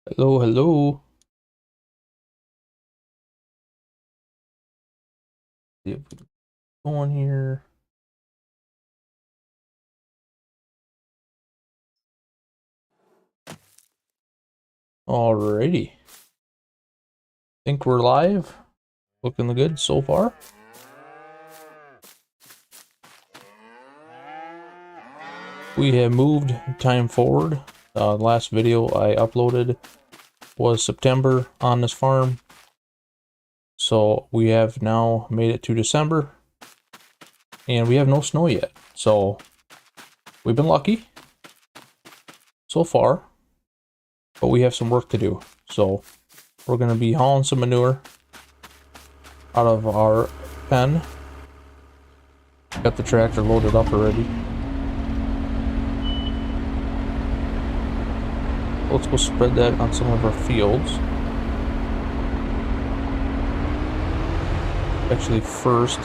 Hello, hello. See if we can go on here. Alrighty. Think we're live. Looking good so far. We have moved time forward. The last video I uploaded was September on this farm. So we have now made it to December. And we have no snow yet. So we've been lucky so far. But we have some work to do. So we're going to be hauling some manure out of our pen. Got the tractor loaded up already. Let's go spread that on some of our fields. Actually, first,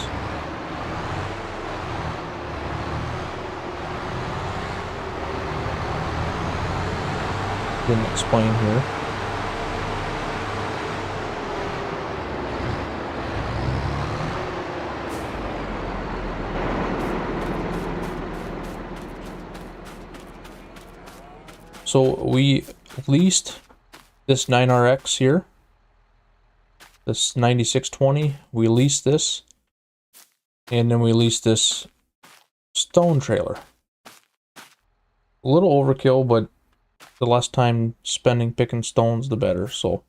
didn't explain here. So we leased this 9RX here, this 9620. We leased this, and then we leased this stone trailer. A little overkill, but the less time spending picking stones, the better. So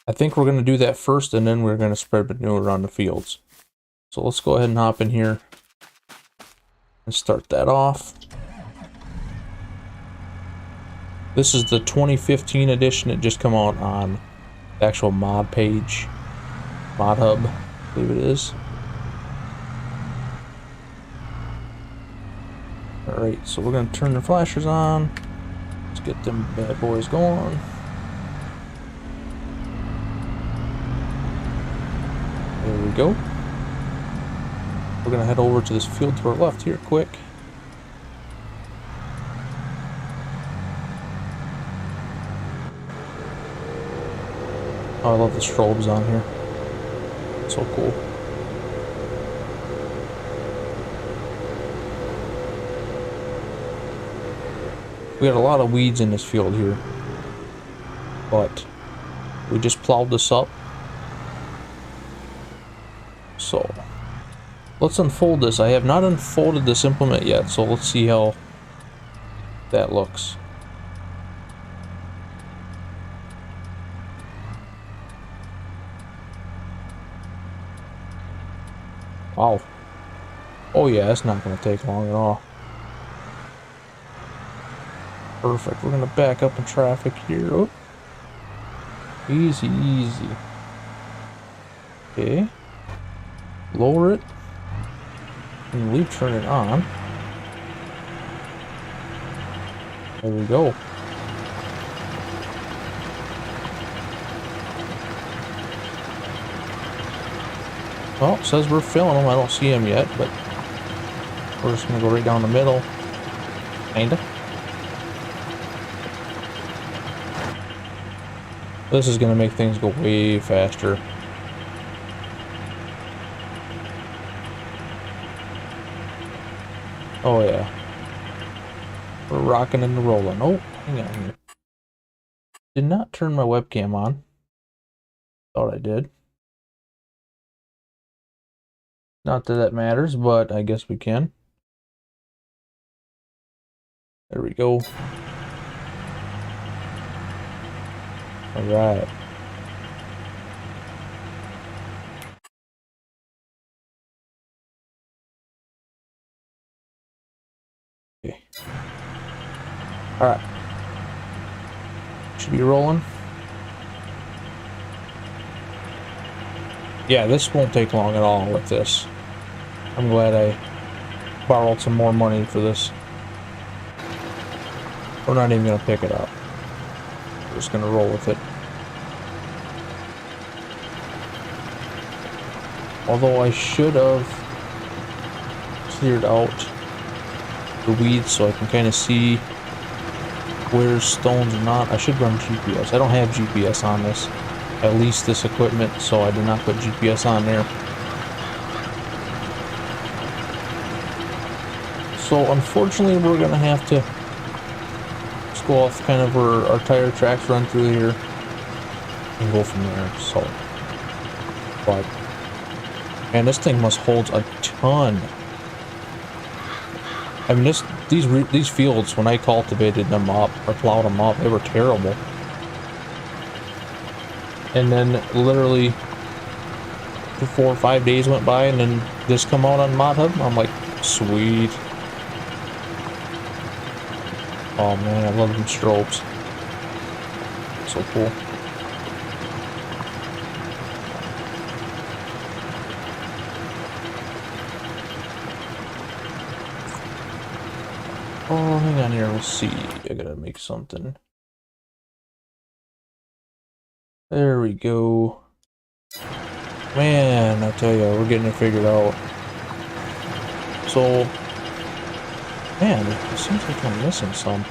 I think we're going to do that first, and then we're going to spread manure around the fields. So let's go ahead and hop in here and start that off. This is the 2015 edition. It just come out on the actual mod page, mod hub, I believe it is. Alright, so we're going to turn the flashers on. Let's get them bad boys going. There we go. We're going to head over to this field to our left here quick. Oh, I love the strobes on here. So cool. We had a lot of weeds in this field here, but we just plowed this up. So let's unfold this. I have not unfolded this implement yet, so let's see how that looks. Wow. Oh yeah, it's not going to take long at all. Perfect. We're going to back up in traffic here. Oh. Easy, easy. Okay. Lower it. And we turn it on. There we go. Well, it says we're filling them. I don't see them yet, but we're just going to go right down the middle. Kinda. This is going to make things go way faster. Oh yeah. We're rocking and rolling. Oh, hang on here. Did not turn my webcam on. Thought I did. Not that that matters, but I guess we can. There we go. All right. Okay. All right. Should be rolling. Yeah, this won't take long at all with this. I'm glad I borrowed some more money for this. We're not even going to pick it up. We're just going to roll with it. Although I should have cleared out the weeds so I can kind of see where's stones or not. I should run GPS. I don't have GPS on this. I leased this equipment, so I did not put GPS on there. So unfortunately, we're gonna have to just go off kind of where our tire tracks run through here and go from there. So, but man, this thing must hold a ton. I mean, these fields, when I cultivated them up or plowed them up, they were terrible. And then literally 4 or 5 days went by, and then this come out on Mod Hub. I'm like, sweet. Oh man, I love them strobes. So cool. Oh, hang on here, let's see. I gotta make something. There we go. Man, I tell you, we're getting it figured out. So, man, it seems like I'm missing some.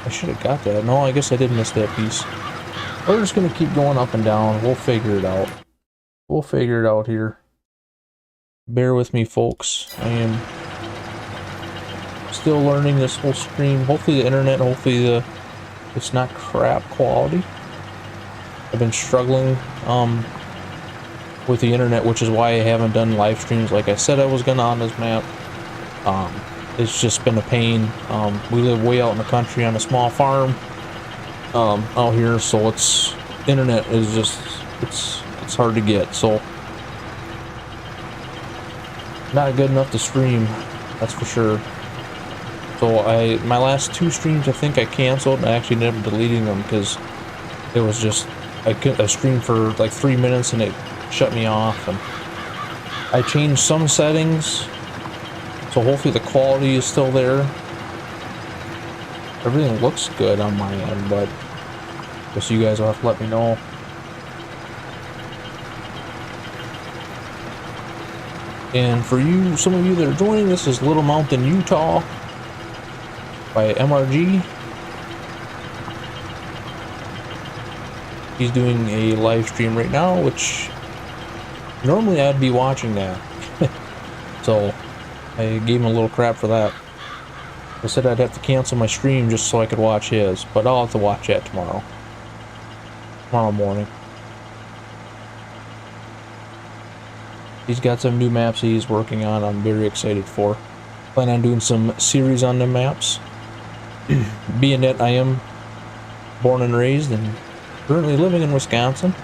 I should have got that. No, I guess I did miss that piece. We're just gonna keep going up and down. We'll figure it out. We'll figure it out here. Bear with me, folks. I am still learning this whole stream. Hopefully the internet, hopefully it's not crap quality. I've been struggling with the internet, which is why I haven't done live streams like I said I was gonna on this map. It's just been a pain. We live way out in the country on a small farm out here, so it's internet is just it's hard to get. So not good enough to stream, that's for sure. So my last 2 streams I think I canceled. I actually ended up deleting them because it was just I streamed for like 3 minutes and it shut me off. And I changed some settings, so hopefully the quality is still there. Everything looks good on my end, but just you guys will have to let me know. And for you, some of you that are joining, this is Little Mountain, Utah by MRG. He's doing a live stream right now, which normally I'd be watching that. So I gave him a little crap for that. I said I'd have to cancel my stream just so I could watch his, but I'll have to watch that tomorrow morning. He's got some new maps he's working on. I'm very excited for. Plan on doing some series on the maps. Being that I am born and raised and currently living in Wisconsin,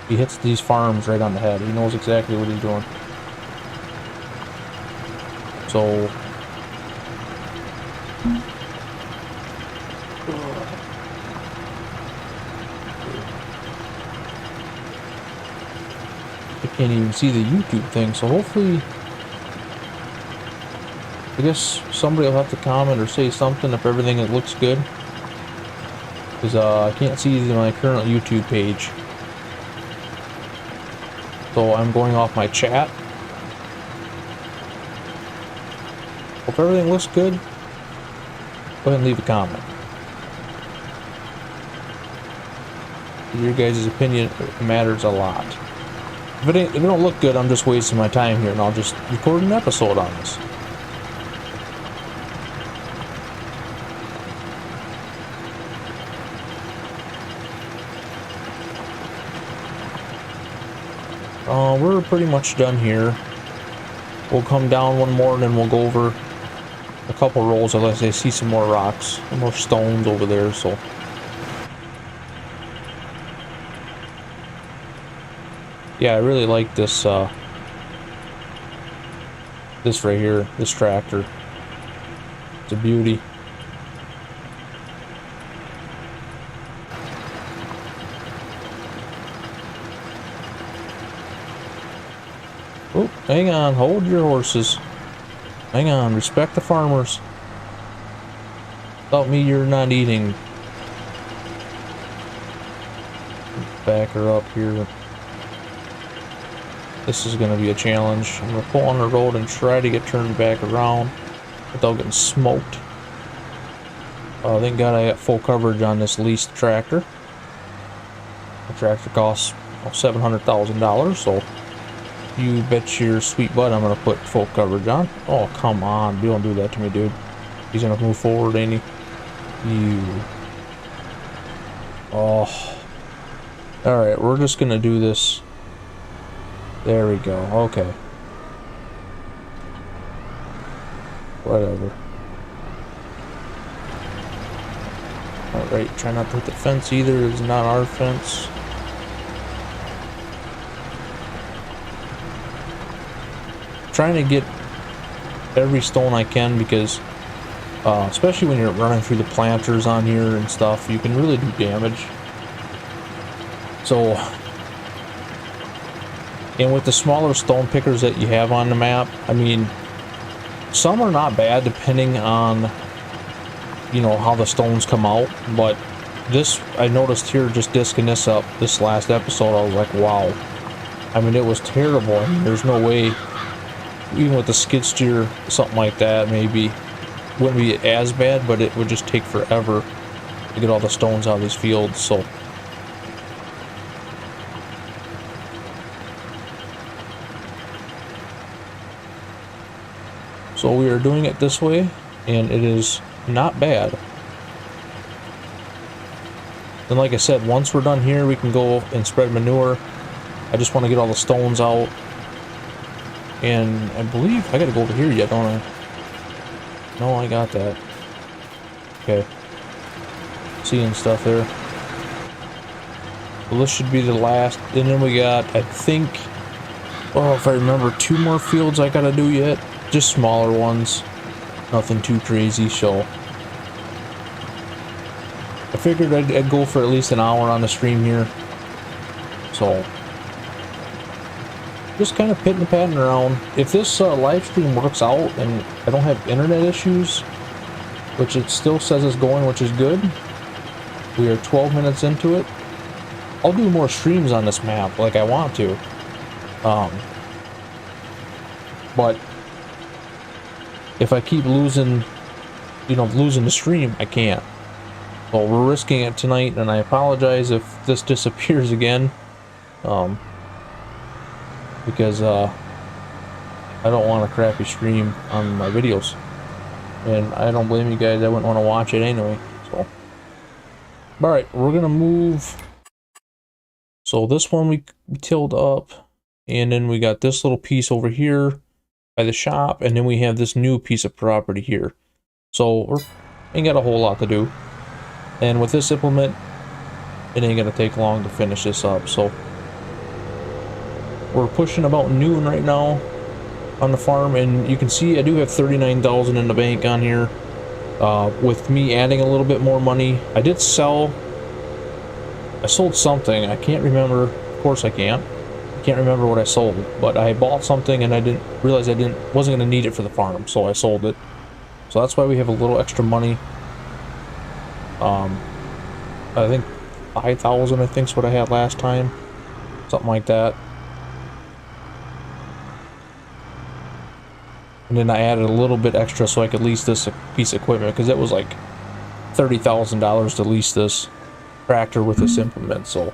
he hits these farms right on the head. He knows exactly what he's doing. So I can't even see the YouTube thing, so hopefully I guess somebody will have to comment or say something if everything looks good, because I can't see my current YouTube page. So I'm going off my chat. If everything looks good, go ahead and leave a comment. Your guys' opinion matters a lot. If it don't look good, I'm just wasting my time here, and I'll just record an episode on this. We're pretty much done here. We'll come down one more and then we'll go over a couple rolls unless I see some more rocks, some more stones over there. So yeah, I really like this this right here, this tractor. It's a beauty. Oh, hang on, hold your horses. Hang on, respect the farmers. Without me, you're not eating. Back her up here. This is going to be a challenge. I'm going to pull on the road and try to get turned back around without getting smoked. Thank God I got full coverage on this leased tractor. The tractor costs $700,000, so you bet your sweet butt I'm gonna put full coverage on. Oh, come on, don't do that to me, dude. He's gonna move forward, ain't he? You. Oh. Alright, we're just gonna do this. There we go, okay. Whatever. Alright, try not to hit the fence either. It's not our fence. Trying to get every stone I can because especially when you're running through the planters on here and stuff, you can really do damage. So, and with the smaller stone pickers that you have on the map, I mean, some are not bad depending on, you know, how the stones come out, but this, I noticed here just disking this up, this last episode, I was like, wow. I mean, it was terrible. I mean, there's no way, even with the skid steer, something like that, maybe wouldn't be as bad, but it would just take forever to get all the stones out of these fields. So we are doing it this way, and it is not bad. And like I said, once we're done here, we can go and spread manure. I just want to get all the stones out. And I believe I gotta go over here yet, don't I? No, I got that. Okay. Seeing stuff there. Well, this should be the last. And then we got, I think, oh, if I remember, 2 more fields I gotta do yet. Just smaller ones. Nothing too crazy, so. I figured I'd go for at least an hour on the stream here. So. Just kind of pitting and patting around. If this live stream works out and I don't have internet issues, which it still says it's going, which is good. We are 12 minutes into it. I'll do more streams on this map like I want to. But if I keep losing, you know, losing the stream, I can't. So we're risking it tonight, and I apologize if this disappears again. Because I don't want a crappy stream on my videos, and I don't blame you guys. I wouldn't want to watch it anyway. So, all right, we're gonna move. So this one we tilled up, and then we got this little piece over here by the shop, and then we have this new piece of property here. So we ain't got a whole lot to do, and with this implement, it ain't gonna take long to finish this up. So. We're pushing about noon right now on the farm, and you can see I do have 39,000 in the bank on here. With me adding a little bit more money, I did sell. I sold something. I can't remember. Of course I can't. I can't remember what I sold, but I bought something and I didn't realize wasn't going to need it for the farm, so I sold it. So that's why we have a little extra money. I think 5,000. I think is what I had last time, something like that. And then I added a little bit extra so I could lease this piece of equipment, because it was like $30,000 to lease this tractor with this implement. So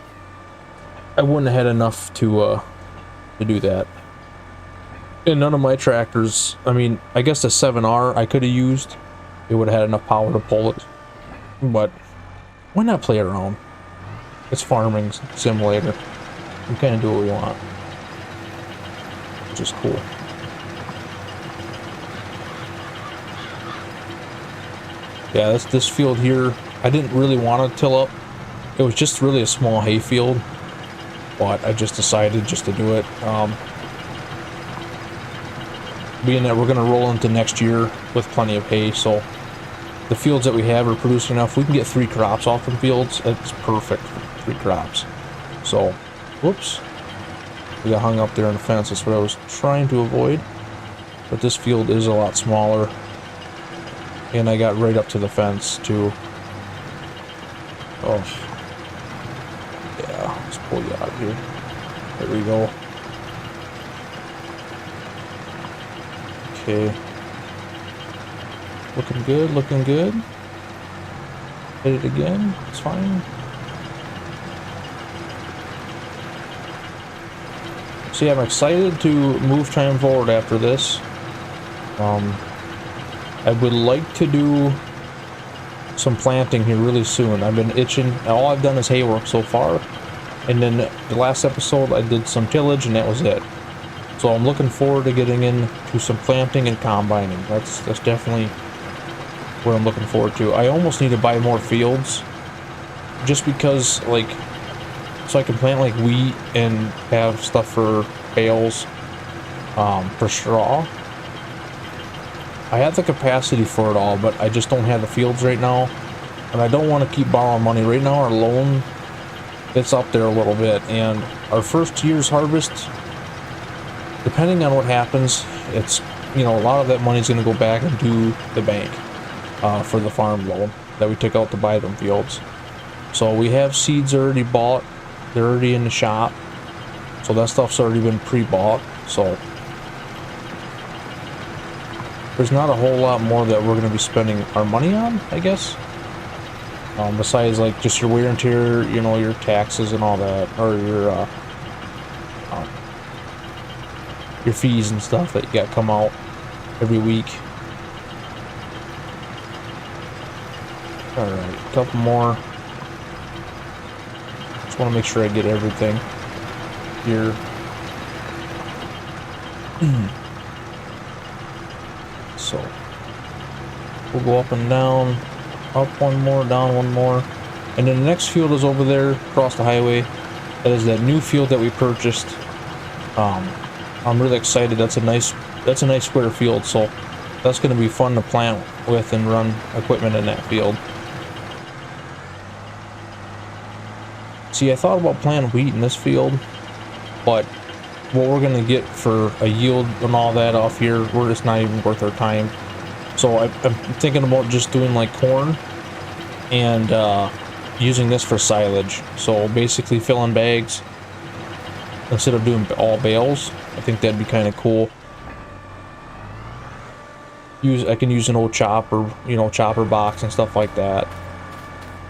I wouldn't have had enough to do that. And none of my tractors, I mean, I guess the 7R I could have used. It would have had enough power to pull it. But why not play around? It's farming simulator. We kind of do what we want, which is cool. Yeah, this field here, I didn't really want to till up. It was just really a small hay field, but I just decided just to do it. Being that we're going to roll into next year with plenty of hay, so the fields that we have are producing enough. We can get 3 crops off them fields. It's perfect for 3 crops. So, whoops. We got hung up there on the fence. That's what I was trying to avoid. But this field is a lot smaller. And I got right up to the fence, too. Oh. Yeah, let's pull you out of here. There we go. Okay. Looking good, looking good. Hit it again. It's fine. So yeah, I'm excited to move time forward after this. I would like to do some planting here really soon. I've been itching. All I've done is hay work so far. And then the last episode I did some tillage and that was it. So I'm looking forward to getting into some planting and combining. That's definitely what I'm looking forward to. I almost need to buy more fields. Just because, like, so I can plant like wheat and have stuff for bales, for straw. I have the capacity for it all, but I just don't have the fields right now. And I don't want to keep borrowing money. Right now our loan, it's up there a little bit. And our first year's harvest, depending on what happens, it's, you know, a lot of that money's going to go back into the bank for the farm loan that we took out to buy them fields. So we have seeds already bought. They're already in the shop. So that stuff's already been pre-bought. So there's not a whole lot more that we're going to be spending our money on, I guess. Besides, like, just your wear and tear, you know, your taxes and all that, or your fees and stuff that you got come out every week. All right, a couple more. Just want to make sure I get everything here. So we'll go up and down, up one more, down one more, and then the next field is over there across the highway. That is that new field that we purchased. I'm really excited. That's a nice square field, so that's going to be fun to plant with and run equipment in that field. See, I thought about planting wheat in this field, but what we're going to get for a yield and all that off here, we're just not even worth our time. So I'm thinking about just doing like corn and using this for silage. So basically filling bags instead of doing all bales. I think that'd be kind of cool. I can use an old chopper, you know, chopper box and stuff like that.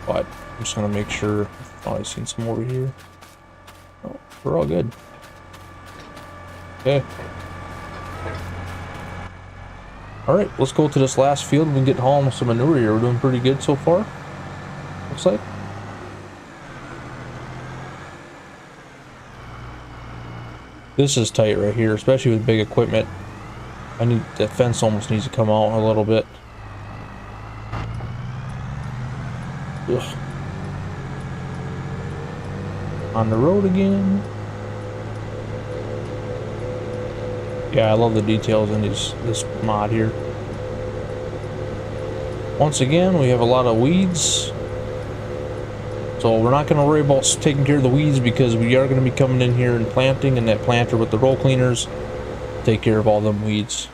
But I'm just gonna make sure. Oh, I've seen some over here. Oh, we're all good. Okay. Alright, let's go to this last field. We can get hauling some manure here. We're doing pretty good so far. Looks like. This is tight right here, especially with big equipment. The fence almost needs to come out a little bit. Ugh. On the road again. Yeah, I love the details in this mod here. Once again, we have a lot of weeds. So we're not going to worry about taking care of the weeds because we are going to be coming in here and planting, and that planter with the roll cleaners take care of all them weeds.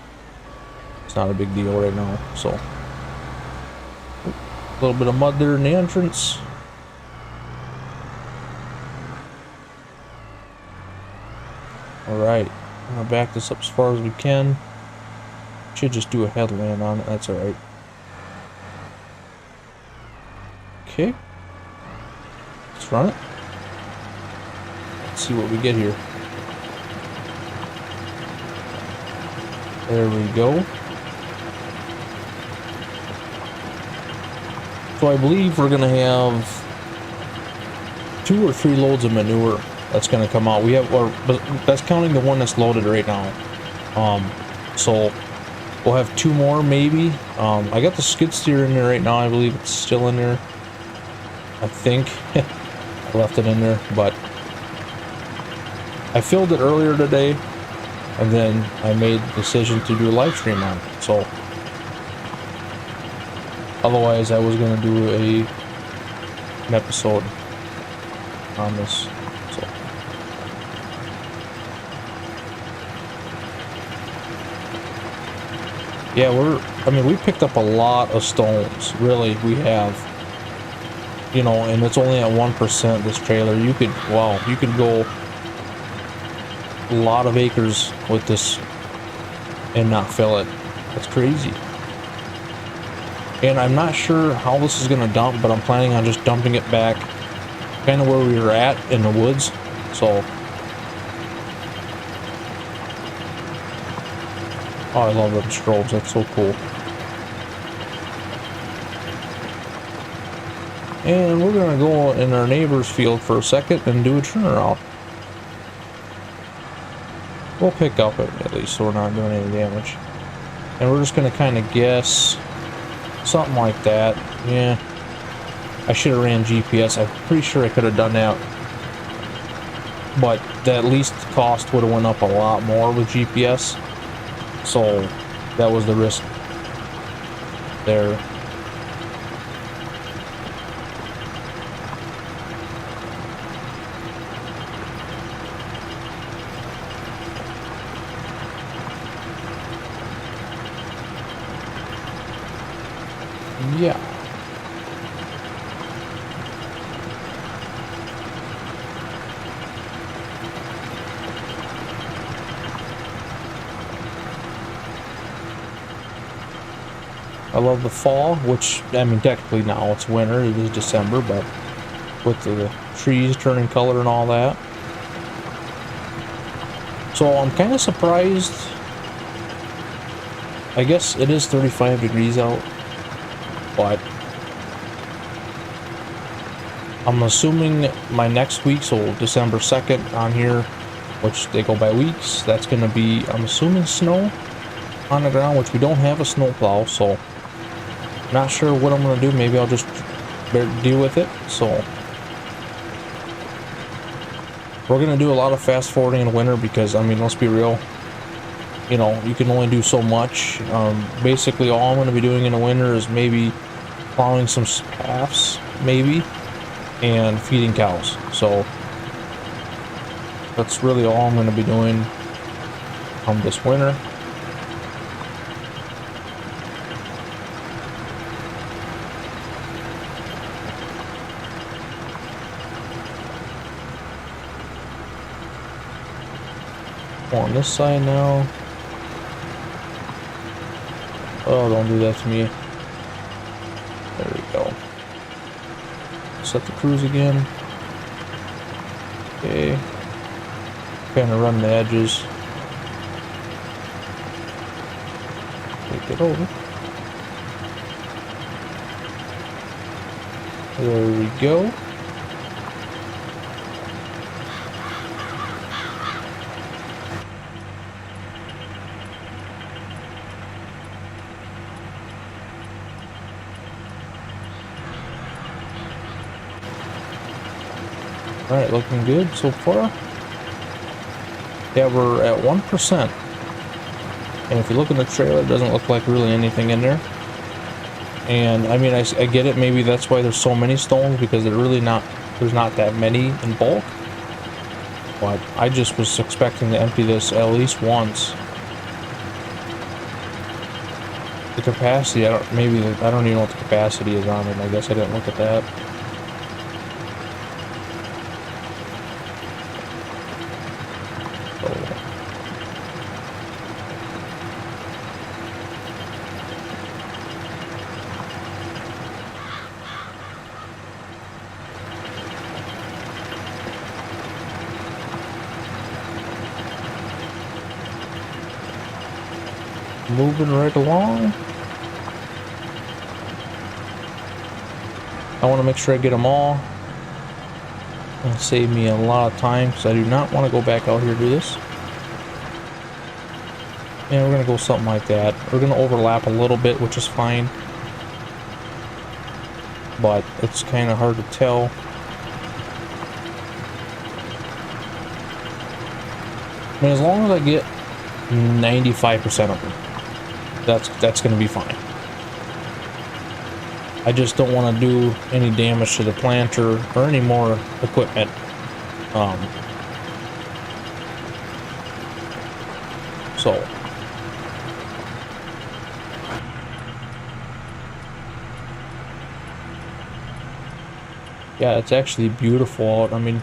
It's not a big deal right now. So a little bit of mud there in the entrance. Alright, I'm going to back this up as far as we can. Should just do a headland on it, that's alright. Okay. Let's run it. Let's see what we get here. There we go. So I believe we're going to have 2 or 3 loads of manure that's going to come out. We have, or that's counting the one that's loaded right now. So we'll have 2 more maybe. I got the skid steer in there right now. I believe it's still in there. I think I left it in there, but I filled it earlier today, and then I made the decision to do a live stream on it. So otherwise, I was going to do an episode on this. So yeah, we picked up a lot of stones. Really, we have. You know, and it's only at 1%, this trailer. You could go a lot of acres with this and not fill it. That's crazy. And I'm not sure how this is going to dump, but I'm planning on just dumping it back kind of where we were at in the woods. So, oh, I love them strobes. That's so cool. And we're going to go in our neighbor's field for a second and do a turnaround. We'll pick up it at least so we're not doing any damage. And we're just going to kind of guess something like that. Yeah. I should have ran GPS. I'm pretty sure I could have done that. But the at least cost would have went up a lot more with GPS. So that was the risk there. Yeah. I love the fall, which, I mean, technically now it's winter, it is December, but with the trees turning color and all that. So I'm kind of surprised. I guess it is 35 degrees out, but I'm assuming my next week, so December 2nd on here, which they go by weeks, that's going to be, I'm assuming, snow on the ground, which we don't have a snow plow, so not sure what I'm going to do. Maybe I'll just deal with it. So we're going to do a lot of fast forwarding in winter because, I mean, let's be real, you know, you can only do so much. Basically all I'm going to be doing in the winter is maybe plowing some paths, maybe, and feeding cows. So that's really all I'm going to be doing this winter. On this side now. Oh, don't do that to me. There we go. Set the cruise again. Okay. Kind of run the edges. Take it over. There we go. Alright, looking good so far. Yeah, we're at 1%. And if you look in the trailer, it doesn't look like really anything in there. And I mean, I get it, maybe that's why there's so many stones, because there's not that many in bulk. But I just was expecting to empty this at least once. The capacity, I don't even know what the capacity is on it. I guess I didn't look at that. Moving right along. I want to make sure I get them all. It'll save me a lot of time because I do not want to go back out here to do this. And we're going to go something like that. We're going to overlap a little bit, which is fine. But it's kind of hard to tell. I mean, as long as I get 95% of them, that's going to be fine. I just don't want to do any damage to the planter or any more equipment. So yeah, it's actually beautiful out. I mean,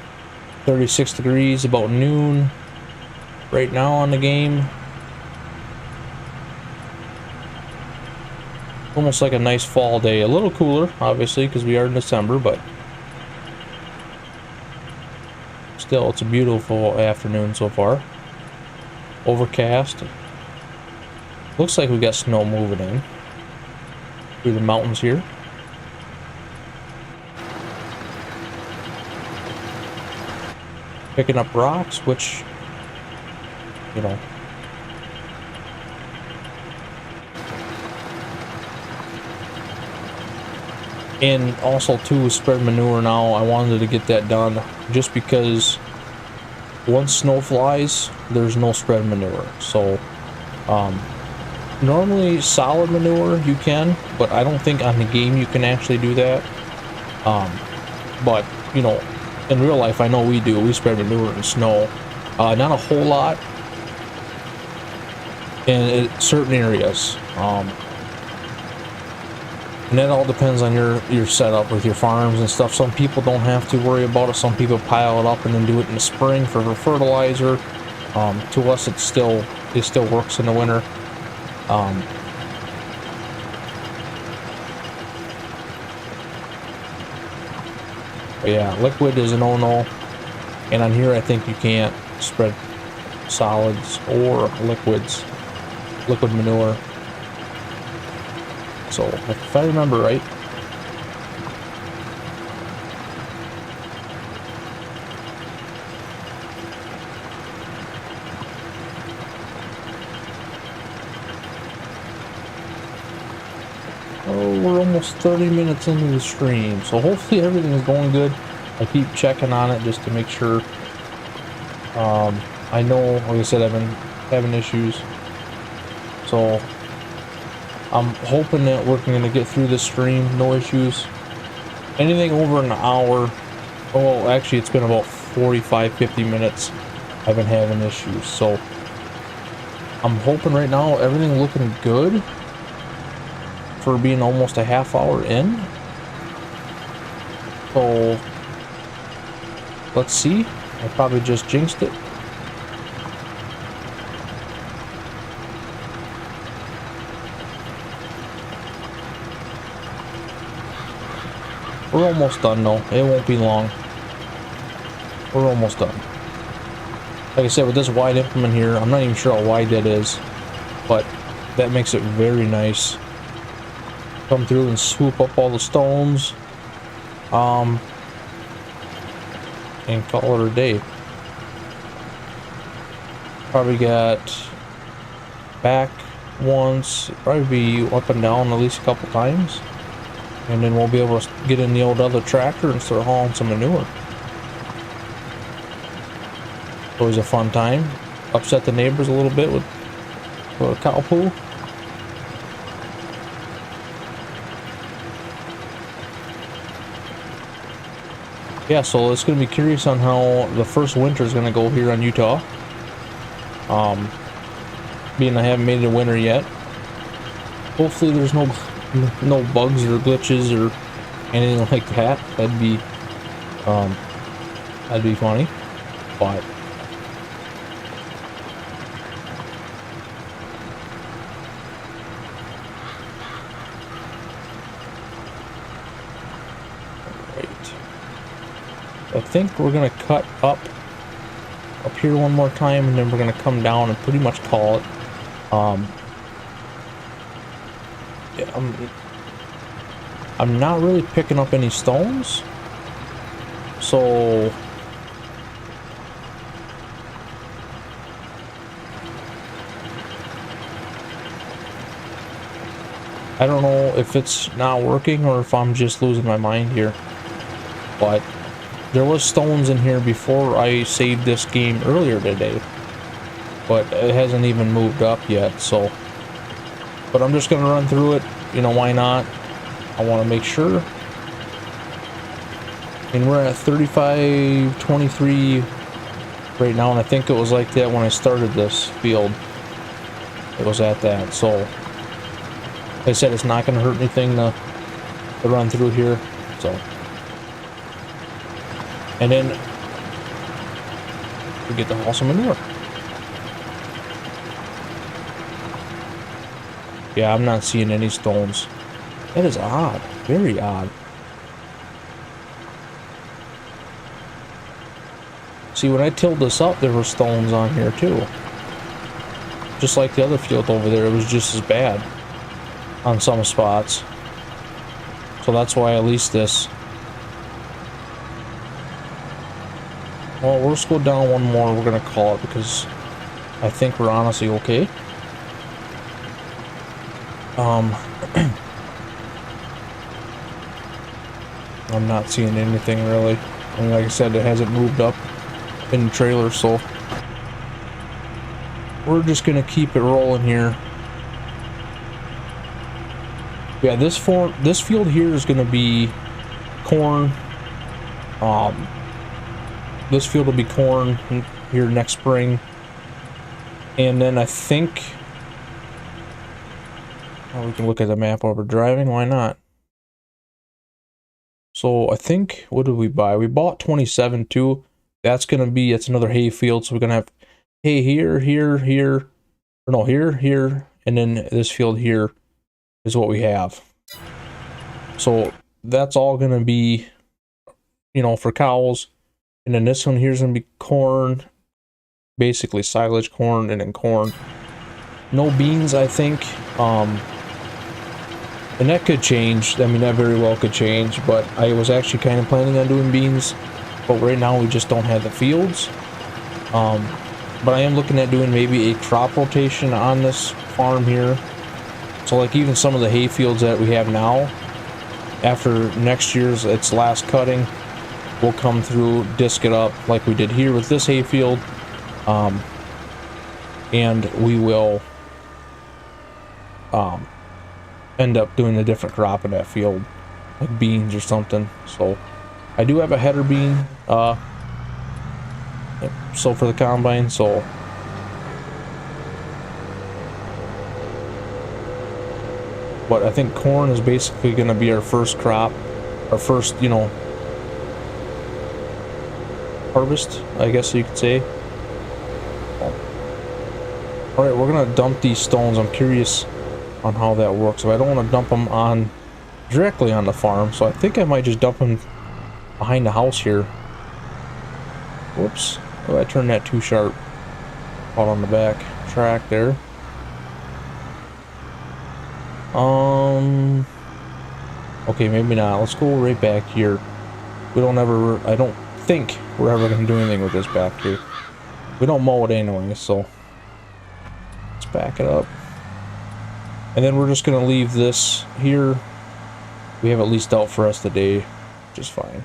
36 degrees, about noon right now on the game. Almost like a nice fall day. A little cooler, obviously, because we are in December, but still, it's a beautiful afternoon so far. Overcast. Looks like we got snow moving in through the mountains here. Picking up rocks, which, you know, and also too, spread manure now. I wanted to get that done just because once snow flies, there's no spread manure. So normally solid manure you can, but I don't think on the game you can actually do that. But you know, in real life, I know we do. We spread manure in snow, not a whole lot in certain areas. And that all depends on your setup with your farms and stuff. Some people don't have to worry about it. Some people pile it up and then do it in the spring for fertilizer. To us, it still works in the winter. But yeah, liquid is a no-no. And on here, I think you can't spread solids or liquids, liquid manure. So, if I remember right, oh, we're almost 30 minutes into the stream, so hopefully everything is going good. I keep checking on it just to make sure. I know, like I said, I've been having issues, so I'm hoping that we're going to get through this stream, no issues. Anything over an hour, oh, actually it's been about 45-50 minutes I've been having issues, so I'm hoping right now everything looking good for being almost a half hour in. So let's see. I probably just jinxed it. We're almost done though. It won't be long. We're almost done. Like I said, with this wide implement here, I'm not even sure how wide that is, but that makes it very nice. Come through and swoop up all the stones, and call it a day. Probably got back once, probably be up and down at least a couple times. And then we'll be able to get in the old other tractor and start hauling some manure. Always a fun time. Upset the neighbors a little bit with a cow poo. Yeah, so it's going to be curious on how the first winter is going to go here on Utah. Being I haven't made it a winter yet. Hopefully there's no bugs or glitches or anything like that. That'd be funny, but right. I think we're gonna cut up here one more time, and then we're gonna come down and pretty much call it. I'm not really picking up any stones, so I don't know if it's not working or if I'm just losing my mind here. But there was stones in here before I saved this game earlier today, but it hasn't even moved up yet. So, but I'm just gonna run through it. You know, why not? I want to make sure. And we're at 35-23 right now, and I think it was like that when I started this field. It was at that. So, like I said, it's not going to hurt anything to run through here. So, and then we get to haul some manure. Yeah, I'm not seeing any stones. That is odd. Very odd. See, when I tilled this up, there were stones on here too. Just like the other field over there, it was just as bad on some spots. So that's why I leased this. Well, we'll just go down one more. We're gonna call it because I think we're honestly okay. I'm not seeing anything really. I mean, like I said, it hasn't moved up in the trailer, so we're just gonna keep it rolling here. Yeah, this field here is gonna be corn. This field will be corn here next spring, and then I think, oh, we can look at the map while we're driving. Why not? So I think, what did we buy? We bought 27 too. That's another hay field. So we're gonna have hay here, here, here, or no, here, here, and then this field here is what we have. So that's all gonna be, you know, for cows. And then this one here is gonna be corn, basically silage corn, and then corn. No beans, I think. And that could change. I mean, that very well could change. But I was actually kind of planning on doing beans. But right now we just don't have the fields. But I am looking at doing maybe a crop rotation on this farm here. So like even some of the hay fields that we have now, after next year's its last cutting, we'll come through, disc it up like we did here with this hay field. And we will end up doing a different crop in that field, like beans or something. So I do have a header bean so for the combine, so but I think corn is basically going to be our first crop, our first, you know, harvest, I guess you could say. All right, we're gonna dump these stones. I'm curious on how that works. So I don't want to dump them on directly on the farm, so I think I might just dump them behind the house here. Whoops! Oh, I turned that too sharp. Out on the back track there. Okay, maybe not. Let's go right back here. I don't think we're ever gonna do anything with this back here. We don't mow it anyway, so let's back it up. And then we're just gonna leave this here. We have it leased out for us today, which is fine.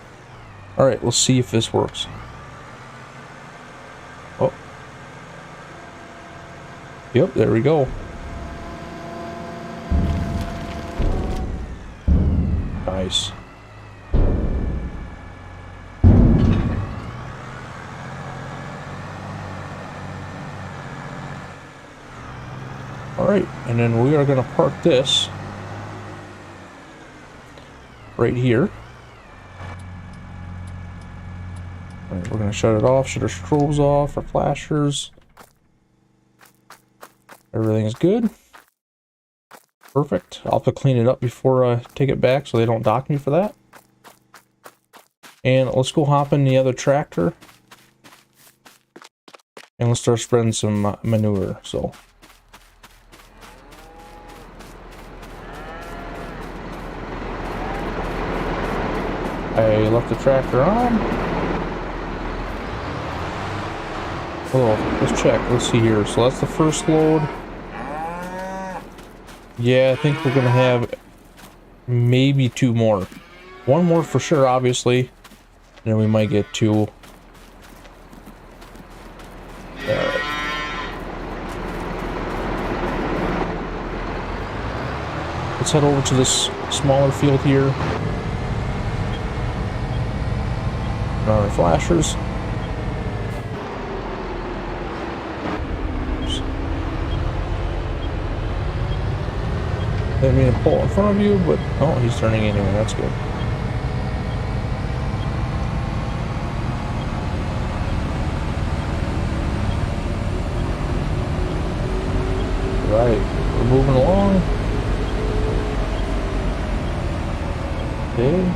All right, let's see if this works. Oh, yep, there we go. Nice. Alright, and then we are going to park this right here. Alright, we're going to shut it off, shut our strobes off, our flashers. Everything's good. Perfect. I'll have to clean it up before I take it back so they don't dock me for that. And let's go hop in the other tractor. And let's start spreading some manure, so... I left the tractor on. Oh, let's check. Let's see here. So that's the first load. Yeah, I think we're gonna have maybe two more. One more for sure, obviously. And then we might get two. Alright. Let's head over to this smaller field here. Our flashers. Didn't mean to pull in front of you, but oh, he's turning anyway. That's good. Right, we're moving along. Okay.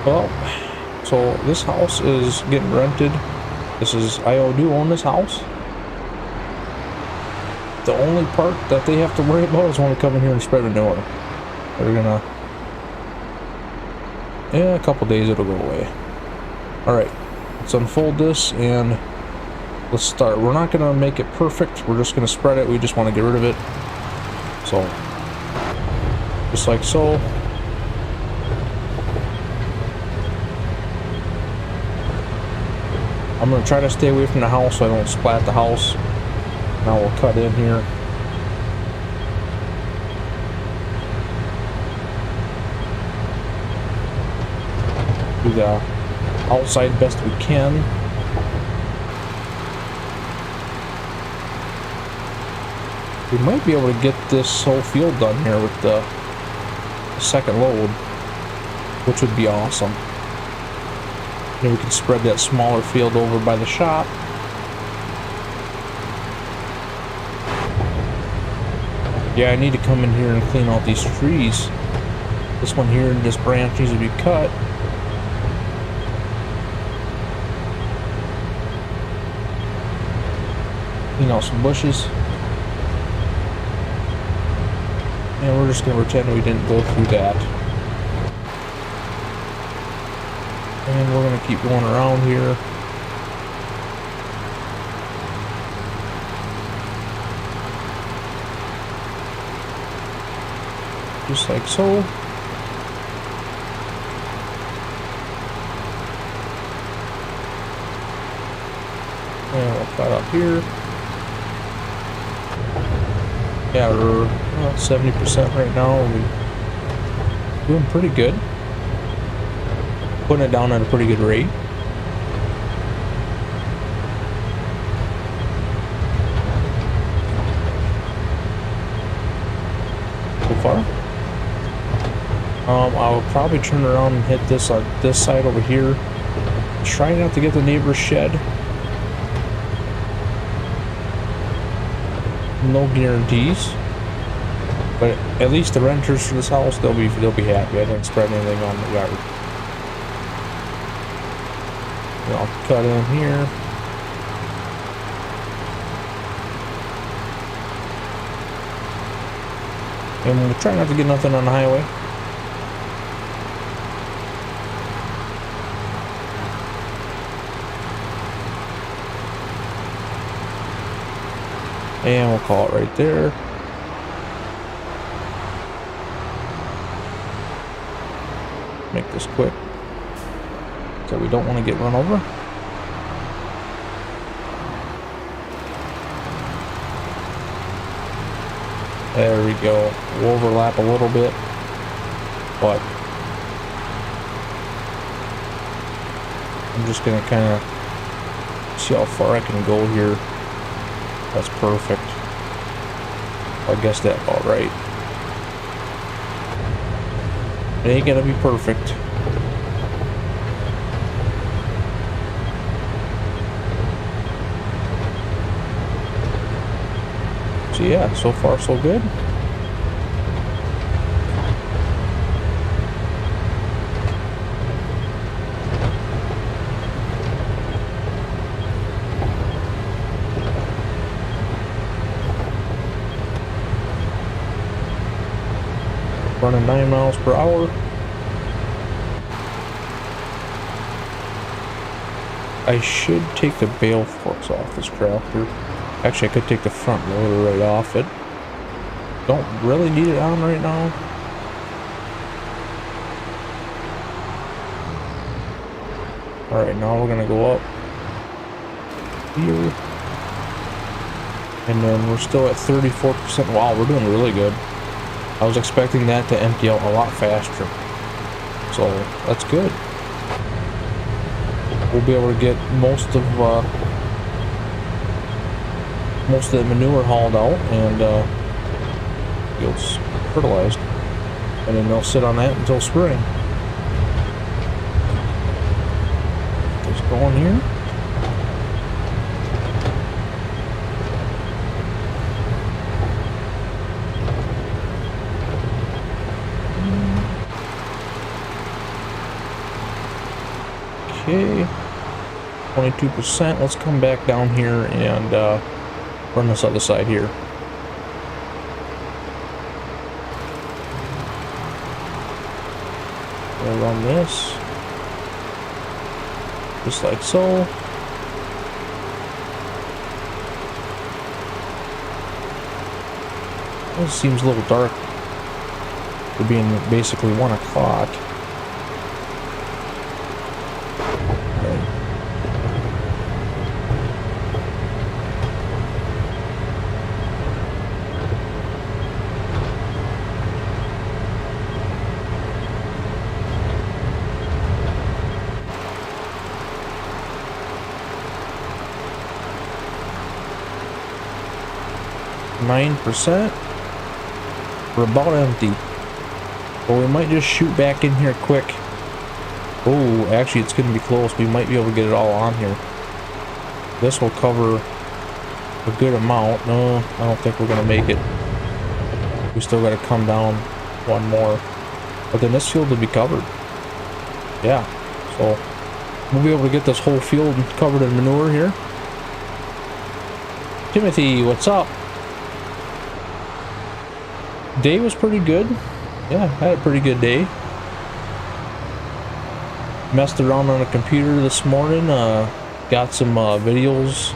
Well, so this house is getting rented. I do own this house. The only part that they have to worry about is when we come in here and spread manure. They're gonna, yeah, a couple days it'll go away. Alright, let's unfold this and let's start. We're not gonna make it perfect, we're just gonna spread it. We just want to get rid of it. So, just like so. I'm going to try to stay away from the house so I don't splat the house. Now we'll cut in here. Do the outside best we can. We might be able to get this whole field done here with the second load, which would be awesome. Then we can spread that smaller field over by the shop. Yeah, I need to come in here and clean out these trees. This one here, this branch needs to be cut. Clean out some bushes. And we're just going to pretend we didn't go through that. And we're going to keep going around here. Just like so. And we'll cut up here. Yeah, we're 70% right now. We're doing pretty good. Putting it down at a pretty good rate. So far. I'll probably turn around and hit this on this side over here. Try not to get the neighbor's shed. No guarantees. But at least the renters for this house, they'll be happy. I didn't spread anything on the yard. I'll cut in here. And we'll try not to get nothing on the highway. And we'll call it right there. Make this quick. So we don't want to get run over. There we go. We'll overlap a little bit, but I'm just gonna kind of see how far I can go here. That's perfect. I guess that's about right. It ain't gonna be perfect. So yeah, so far so good. Running 9 miles per hour. I should take the bale forks off this tractor. Actually, I could take the front loader right off it. Don't really need it on right now. Alright, now we're gonna go up here. And then we're still at 34%. Wow, we're doing really good. I was expecting that to empty out a lot faster. So, that's good. We'll be able to get most of the manure hauled out and fields fertilized, and then they'll sit on that until spring. Just going here. Okay, 22%. Let's come back down here and run this other side here. We'll run this just like so. This seems a little dark for being basically 1 o'clock. 9%. We're about empty. But we might just shoot back in here quick. Oh, actually it's gonna be close. We might be able to get it all on here. This will cover a good amount. No, I don't think we're gonna make it. We still gotta come down one more. But then this field will be covered. Yeah, so we'll be able to get this whole field covered in manure here. Timothy, what's up? Day was pretty good. Yeah, had a pretty good day. Messed around on a computer this morning. Got some videos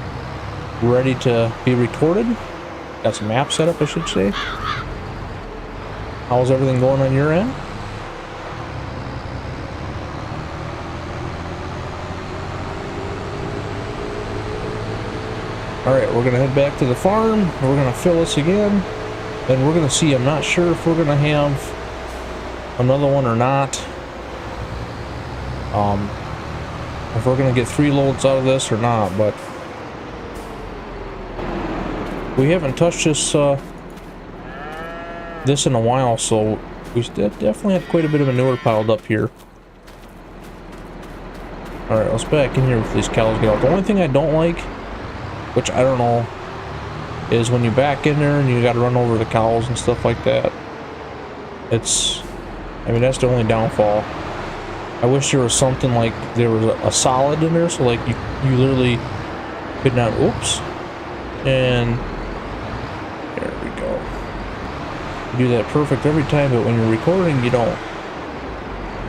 ready to be recorded. Got some apps set up, I should say. How's everything going on your end? Alright, we're gonna head back to the farm. We're gonna fill this again. And we're gonna see, I'm not sure if we're gonna have another one or not. If we're gonna get 3 loads out of this or not, but we haven't touched this in a while, so we definitely had quite a bit of manure piled up here. Alright, let's back in here before these cows get out. The only thing I don't like, which I don't know, is when you back in there and you gotta run over the cows and stuff like that. I mean, that's the only downfall. I wish there was something like there was a solid in there, so like you literally could not, oops, and there we go. You do that perfect every time, but when you're recording, you don't.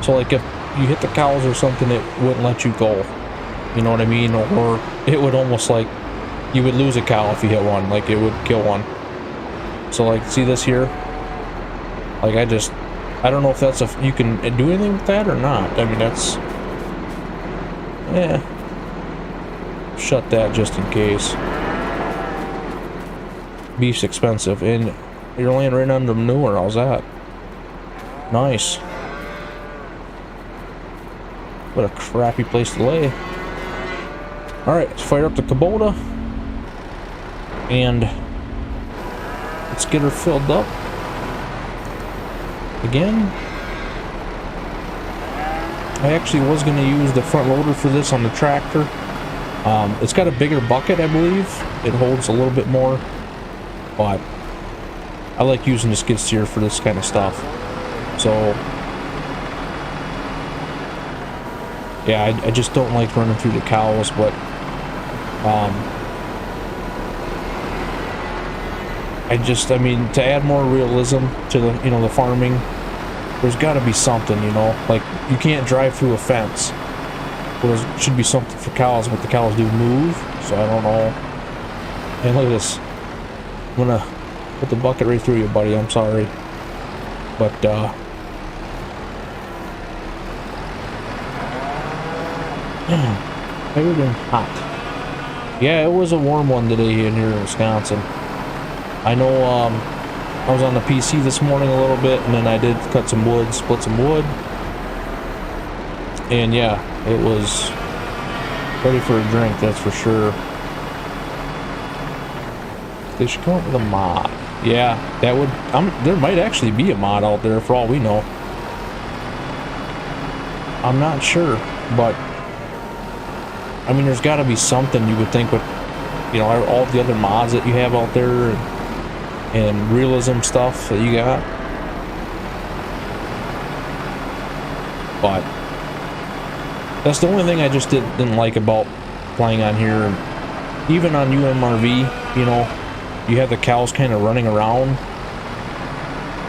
So like if you hit the cows or something, it wouldn't let you go. You know what I mean? Or it would almost like, you would lose a cow if you hit one, like it would kill one. So like, see this here? Like I don't know if that's you can do anything with that or not. I mean, that's, shut that just in case. Beef's expensive, and you're laying right under manure. How's that? Nice. What a crappy place to lay. Alright, let's fire up the Kubota. And let's get her filled up again. I actually was going to use the front loader for this on the tractor. It's got a bigger bucket, I believe. It holds a little bit more, but I like using the skid steer for this kind of stuff. So yeah, I just don't like running through the cows, but I mean, to add more realism to the, you know, the farming, there's got to be something, you know, like you can't drive through a fence. Well, there should be something for cows, but the cows do move, so I don't know. And look at this. I'm gonna put the bucket right through you, buddy. I'm sorry, but tired and hot. Yeah, it was a warm one today in here in Wisconsin. I know, I was on the PC this morning a little bit, and then I did cut some wood, split some wood. And yeah, it was ready for a drink, that's for sure. They should come up with a mod. Yeah, that would, there might actually be a mod out there for all we know. I'm not sure, but I mean, there's got to be something you would think with, you know, all the other mods that you have out there and realism stuff that you got. But That's the only thing I just didn't like about playing on here. Even on UMRV, you know, you have the cows kind of running around,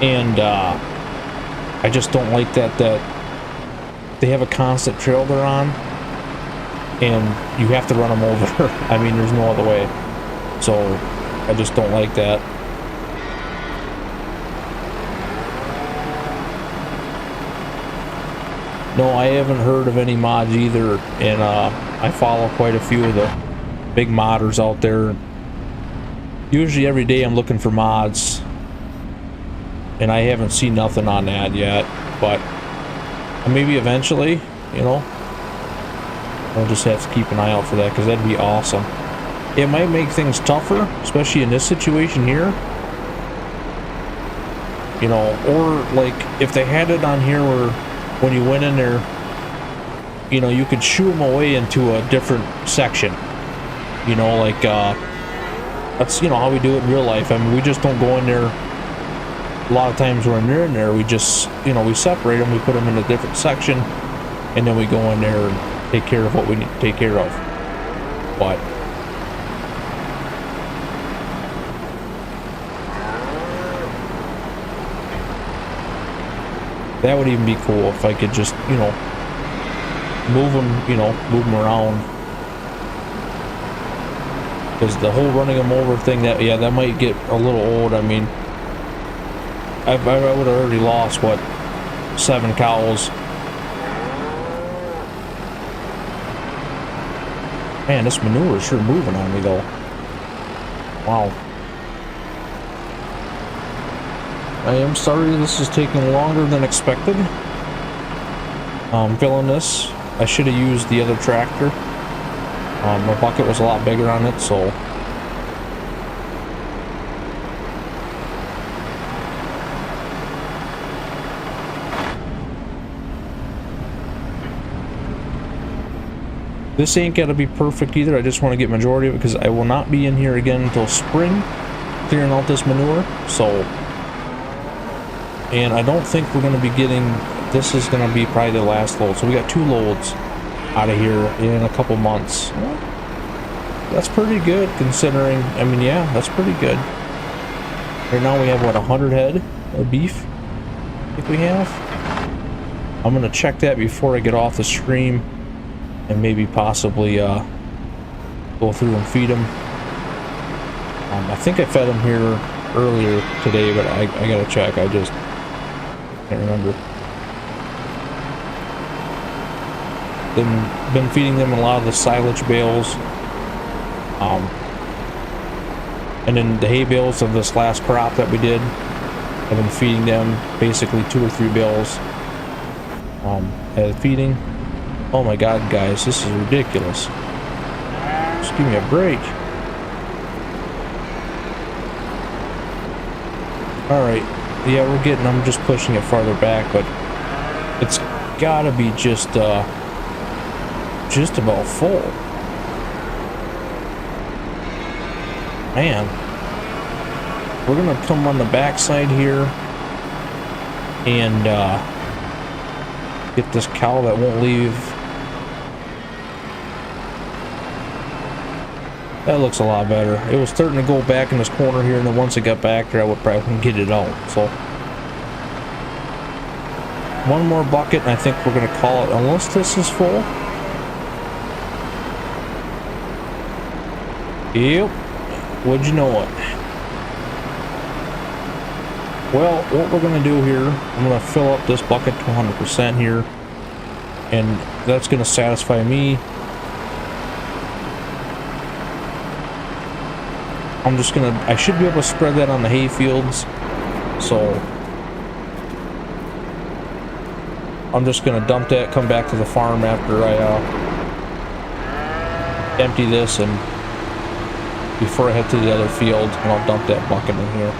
and I just don't like that they have a constant trail they're on, and you have to run them over. I mean, there's no other way. So I just don't like that. No, I haven't heard of any mods either, and I follow quite a few of the big modders out there. Usually every day I'm looking for mods, and I haven't seen nothing on that yet, but maybe eventually, you know, I'll just have to keep an eye out for that, because that'd be awesome. It might make things tougher, especially in this situation here, you know, or like if they had it on here where when you went in there, you know, you could shoo them away into a different section, you know, like that's, you know, how we do it in real life. I mean, we just don't go in there. A lot of times when they're in there, we just, you know, we separate them, we put them in a different section, and then we go in there and take care of what we need to take care of. But that would even be cool if I could just, you know, move them around. Because the whole running them over thing, that might get a little old. I mean, I would have already lost, what, 7 cows. Man, this manure is sure moving on me, though. Wow. I am sorry this is taking longer than expected. Filling this. I should have used the other tractor. My bucket was a lot bigger on it, so... This ain't gotta be perfect either. I just want to get majority of it, because I will not be in here again until spring clearing out this manure, so... And I don't think we're going to be getting... This is going to be probably the last load. So we got 2 loads out of here in a couple months. Well, that's pretty good considering... I mean, yeah, that's pretty good. Right now we have, what, 100 head of beef? I think we have. I'm going to check that before I get off the stream. And maybe possibly go through and feed them. I think I fed them here earlier today, but I got to check. I just... can't remember. Been feeding them a lot of the silage bales, and then the hay bales of this last crop that we did. I've been feeding them basically 2 or 3 bales at feeding. Oh my God, guys, this is ridiculous. Just give me a break. All right. Yeah, we're getting, I'm just pushing it farther back, but it's gotta be just about full. Man. We're gonna come on the backside here and get this cow that won't leave. That looks a lot better. It was starting to go back in this corner here, and then once it got back there, I would probably get it out. So, one more bucket, and I think we're going to call it, unless this is full. Yep. Would you know it? Well, what we're going to do here, I'm going to fill up this bucket to 100% here, and that's going to satisfy me. I'm just gonna, I should be able to spread that on the hay fields, so I'm just gonna dump that, come back to the farm after I empty this, and before I head to the other field, and I'll dump that bucket in here.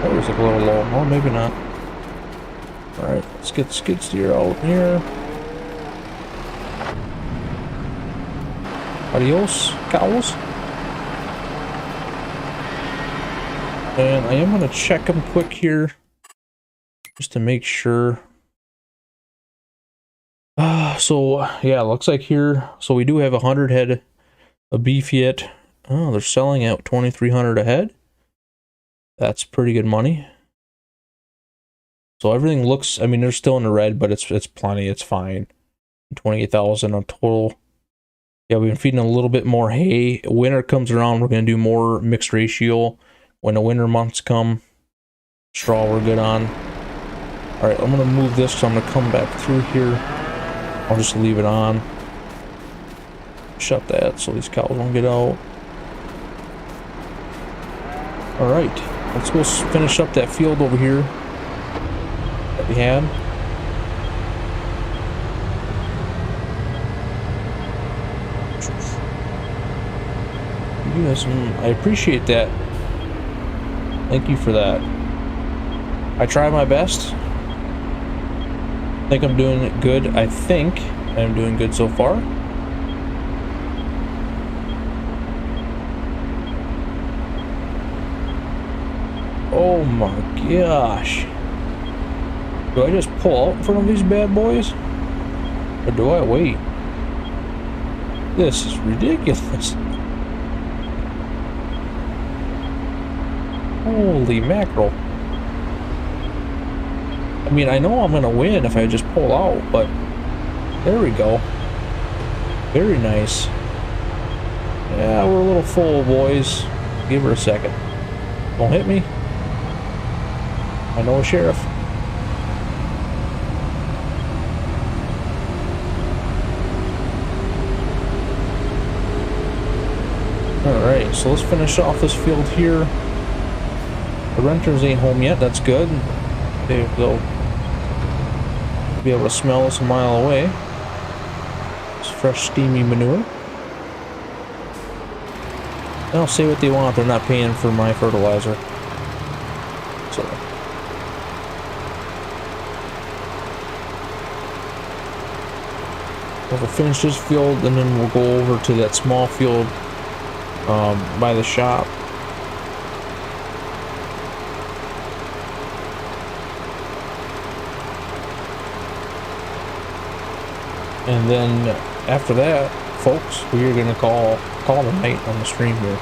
That was a little low. Oh, maybe not. Alright, let's get the skid steer out here. Adios, cows. And I am going to check them quick here, just to make sure. So, yeah, looks like here, so we do have 100 head of beef yet. Oh, they're selling at 2,300 a head. That's pretty good money. So everything looks, I mean, they're still in the red, but it's plenty, it's fine. 28,000 on total. Yeah, we've been feeding a little bit more hay. Winter comes around, we're going to do more mixed ratio. When the winter months come, straw we're good on. All right, I'm going to move this, so I'm going to come back through here. I'll just leave it on. Shut that so these cows won't get out. All right, let's go finish up that field over here that we had. You have some, I appreciate that. Thank you for that. I try my best. I think I'm doing good. I think I'm doing good so far. Oh my gosh. Do I just pull out in front of these bad boys? Or do I wait? This is ridiculous. Holy mackerel. I mean, I know I'm gonna win if I just pull out, but there we go. Very nice. Yeah, we're a little full, boys. Give her a second. Don't hit me. I know a sheriff. Alright, so let's finish off this field here. The renters ain't home yet, that's good. They'll be able to smell us a mile away. It's fresh, steamy manure. They'll say what they want, they're not paying for my fertilizer. So. We'll finish this field and then we'll go over to that small field by the shop. And then after that, folks, we are gonna call the night on the stream here.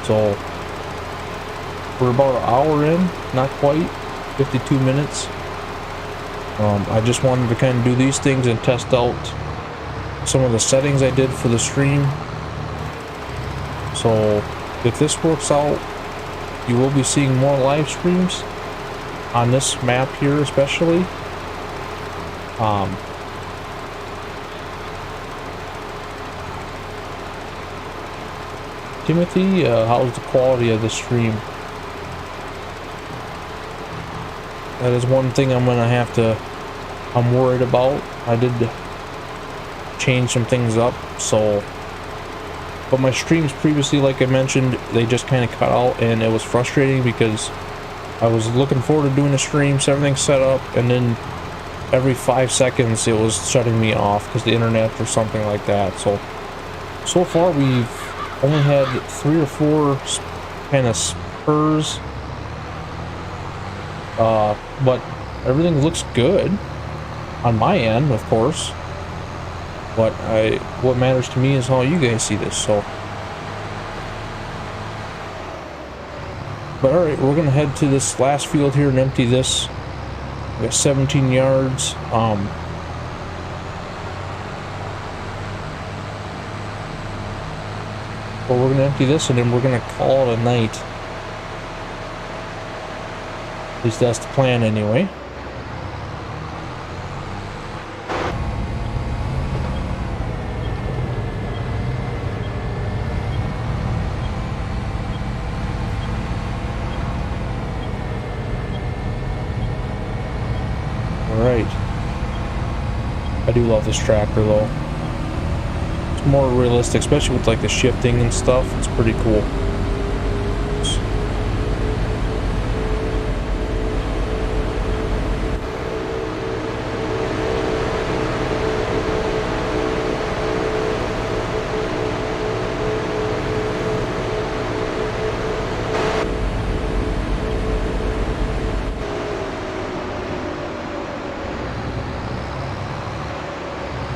So we're about an hour in, not quite, 52 minutes. I just wanted to kind of do these things and test out some of the settings I did for the stream. So if this works out, you will be seeing more live streams on this map here, especially. Timothy, how's the quality of the stream? That is one thing I'm worried about. I did change some things up, so, but my streams previously, like I mentioned, they just kind of cut out, and it was frustrating because I was looking forward to doing a stream, so everything's set up, and then every 5 seconds it was shutting me off because the internet or something like that. So far we've only had 3 or 4 kind of spurs, but everything looks good on my end, of course. But what matters to me is how you guys see this. So, but all right, we're gonna head to this last field here and empty this. We got 17 yards. Well, we're gonna empty this and then we're gonna call it a night. At least that's the plan anyway. Alright. I do love this tractor though. It's more realistic, especially with like the shifting and stuff. It's pretty cool.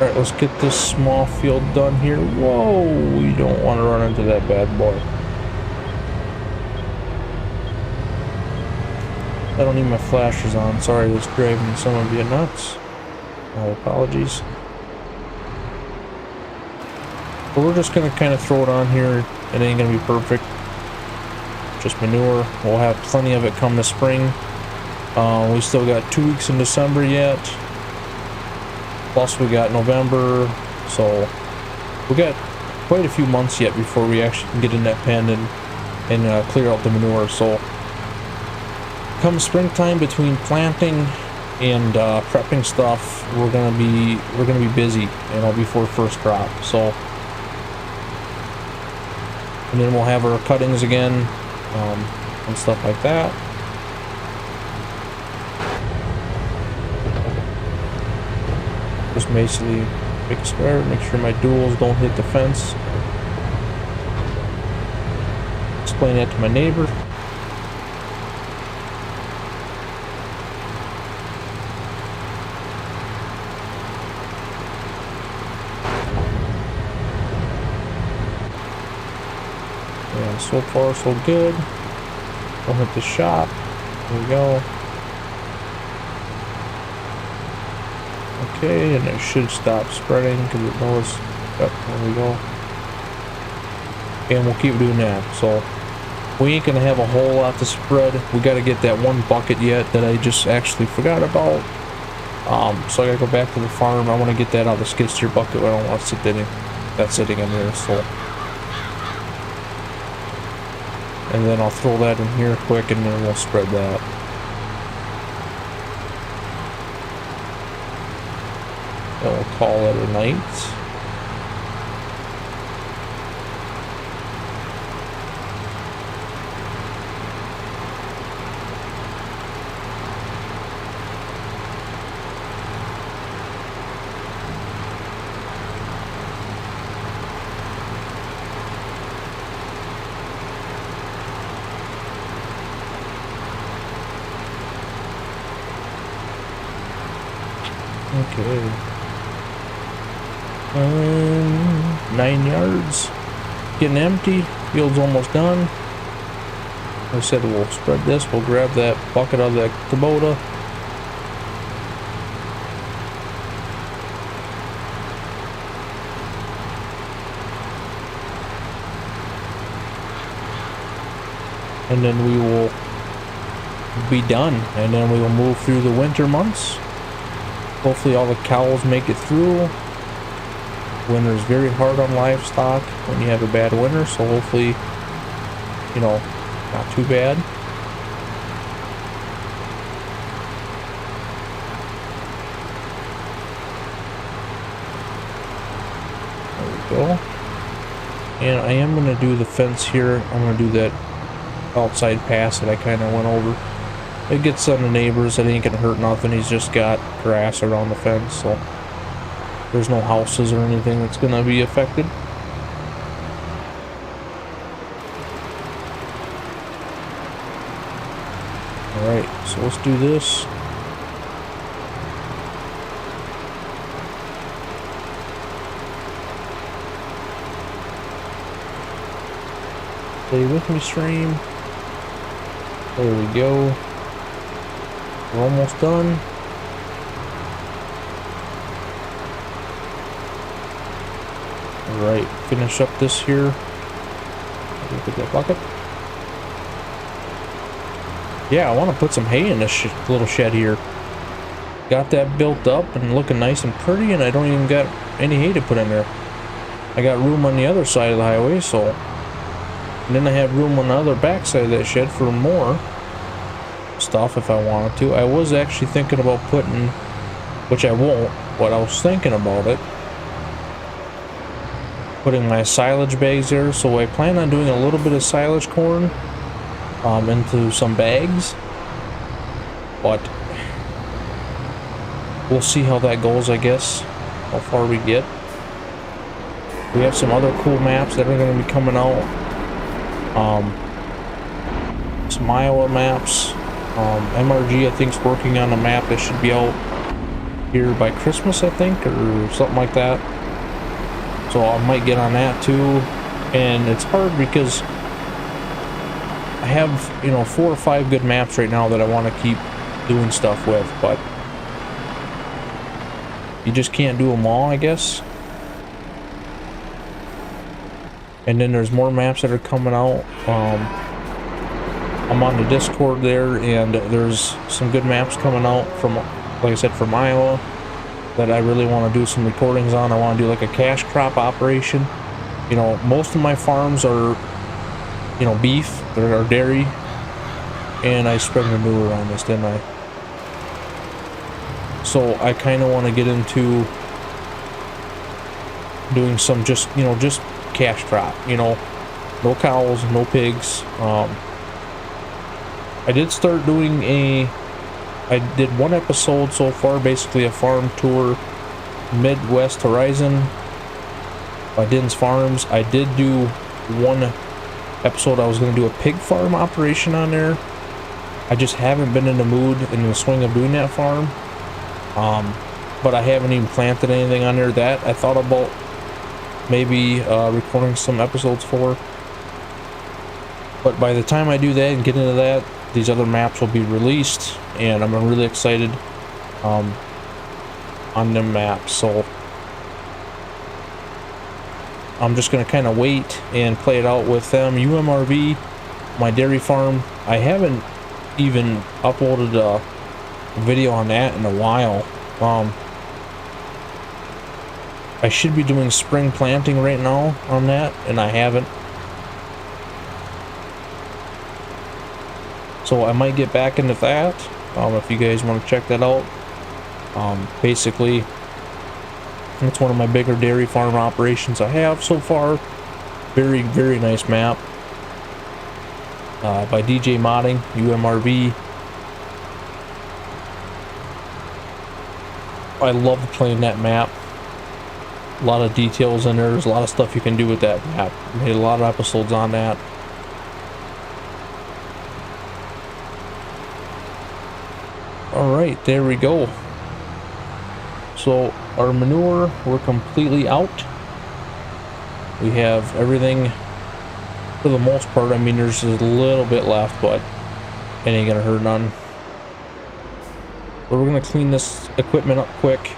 Alright, let's get this small field done here. Whoa, we don't want to run into that bad boy. I don't need my flashers on. Sorry, that's driving some of you nuts. My apologies. But we're just going to kind of throw it on here. It ain't going to be perfect. Just manure. We'll have plenty of it come the spring. We still got 2 weeks in December yet. Plus we got November. So we got quite a few months yet before we actually can get in that pen and clear out the manure. So come springtime, between planting and prepping stuff, we're gonna be busy, you know, before first crop. So, and then we'll have our cuttings again, and stuff like that. Just basically make a square, make sure my duals don't hit the fence. Explain that to my neighbor. Yeah, so far so good. Don't hit the shop. There we go. Okay, and it should stop spreading because it knows. Yep, there we go. And we'll keep doing that. So we ain't gonna have a whole lot to spread. We got to get that one bucket yet that I just actually forgot about. So I gotta go back to the farm. I want to get that out of the skid steer bucket. I don't want to sit that's sitting in there. So, and then I'll throw that in here quick, and then we'll spread that. And we'll call it a night. Okay. 9 yards. Getting empty. Field's almost done. Like I said, we'll spread this. We'll grab that bucket out of that Kubota. And then we will be done. And then we will move through the winter months. Hopefully all the cows make it through. Winter's very hard on livestock when you have a bad winter, so hopefully, you know, not too bad. There we go. And I am going to do the fence here. I'm going to do that outside pass that I kind of went over. It gets on the neighbors. It ain't gonna hurt nothing. He's just got grass around the fence, so there's no houses or anything that's gonna be affected. Alright, so let's do this. Stay with me, stream. There we go. We're almost done. Alright, finish up this here. Look at that bucket. Yeah, I want to put some hay in this little shed here. Got that built up and looking nice and pretty, and I don't even got any hay to put in there. I got room on the other side of the highway, so... And then I have room on the other back side of that shed for more stuff if I wanted to. I was actually thinking about putting, which I won't, but I was thinking about it, putting my silage bags there. So I plan on doing a little bit of silage corn into some bags, but we'll see how that goes, I guess, how far we get. We have some other cool maps that are going to be coming out. Some Iowa maps. MRG I think is working on a map that should be out here by Christmas, I think, or something like that. So I might get on that too. And it's hard because I have, you know, 4 or 5 good maps right now that I want to keep doing stuff with, but you just can't do them all, I guess. And then there's more maps that are coming out. I'm on the Discord there, and there's some good maps coming out from, like I said, from Iowa that I really want to do some recordings on. I want to do like a cash crop operation. You know, most of my farms are, you know, beef, or dairy, and I spread manure on this, didn't I? So I kind of want to get into doing some just, you know, just cash crop, you know, no cows, no pigs. I did start doing I did 1 episode so far, basically a farm tour, Midwest Horizon by Din's Farms. I did do 1 episode. I was going to do a pig farm operation on there. I just haven't been in the mood, in the swing of doing that farm. But I haven't even planted anything on there. That I thought about maybe recording some episodes for. But by the time I do that and get into that, these other maps will be released, and I'm really excited on them maps. So I'm just going to kind of wait and play it out with them. UMRV, my dairy farm, I haven't even uploaded a video on that in a while. I should be doing spring planting right now on that, and I haven't. So I might get back into that, if you guys want to check that out. Basically, it's one of my bigger dairy farm operations I have so far. Very, very nice map. By DJ Modding, UMRV. I love playing that map. A lot of details in there. There's a lot of stuff you can do with that map. Made a lot of episodes on that. Alright, there we go. So our manure, we're completely out. We have everything for the most part. I mean, there's a little bit left, but it ain't gonna hurt none. But we're gonna clean this equipment up quick.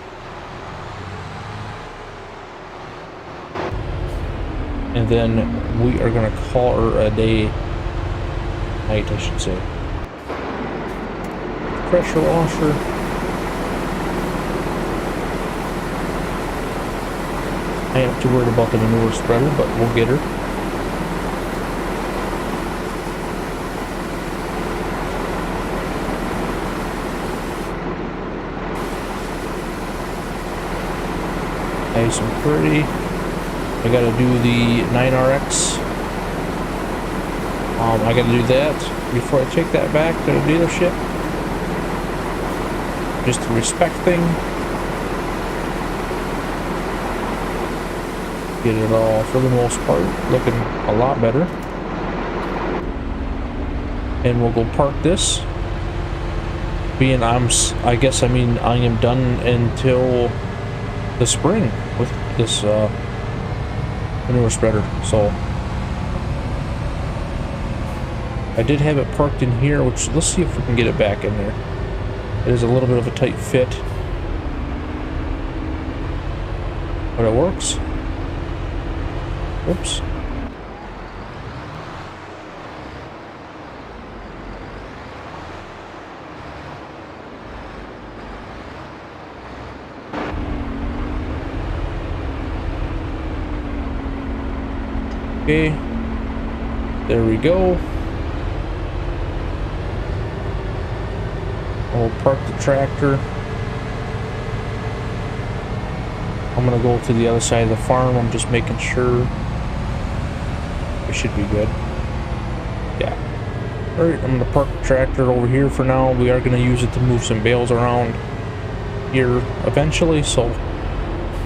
And then we are gonna call her a day. Night, I should say. Pressure washer. I ain't too worried about the manure spreader, but we'll get her. Nice and pretty. I gotta do the 9RX. I gotta do that before I take that back to the dealership. Just a respect thing. Get it all, for the most part, looking a lot better. And we'll go park this. Being I am done until the spring with this manure spreader. So I did have it parked in here, which let's see if we can get it back in there. It is a little bit of a tight fit, but it works. Oops. Okay, there we go. We'll park the tractor. I'm gonna go to the other side of the farm. I'm just making sure it should be good. Yeah. Alright, I'm gonna park the tractor over here for now. We are gonna use it to move some bales around here eventually, so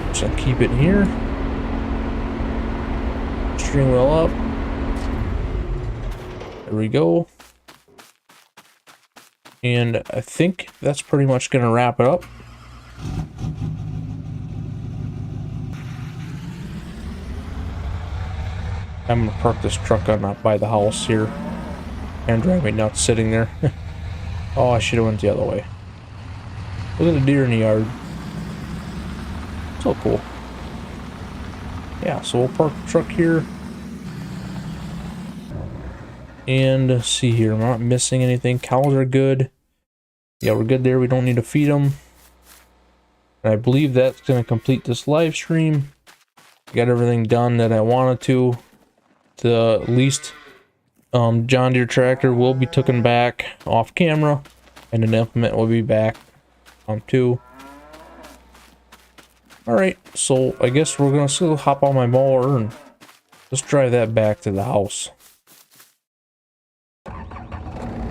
just gonna keep it in here. Steering wheel up. There we go. And I think that's pretty much gonna wrap it up. I'm gonna park this truck on by the house here. And drive me nuts sitting there. Oh, I should have went the other way. Look at the deer in the yard. So cool. Yeah, so we'll park the truck here. And see here, I'm not missing anything. Cows are good. Yeah, we're good there. We don't need to feed them. And I believe that's going to complete this live stream. Got everything done that I wanted to. The least John Deere tractor will be taken back off camera, and an implement will be back too. Alright, so I guess we're gonna still hop on my mower and just drive that back to the house.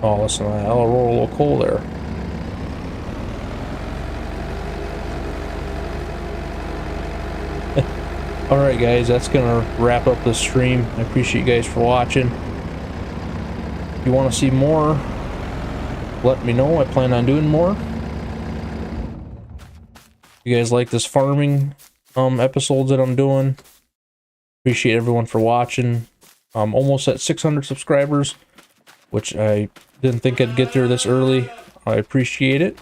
Oh, listen, I'll roll a little coal there. Alright guys, that's gonna wrap up the stream. I appreciate you guys for watching. If you want to see more, let me know. I plan on doing more. If you guys like this farming episodes that I'm doing, appreciate everyone for watching. I'm almost at 600 subscribers, which I didn't think I'd get there this early. I appreciate it.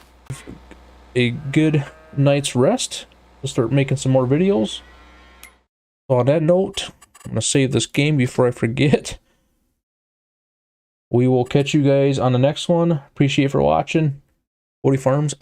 A good night's rest. We'll start making some more videos. So on that note, I'm gonna save this game before I forget. We will catch you guys on the next one. Appreciate you for watching. 40 Farms.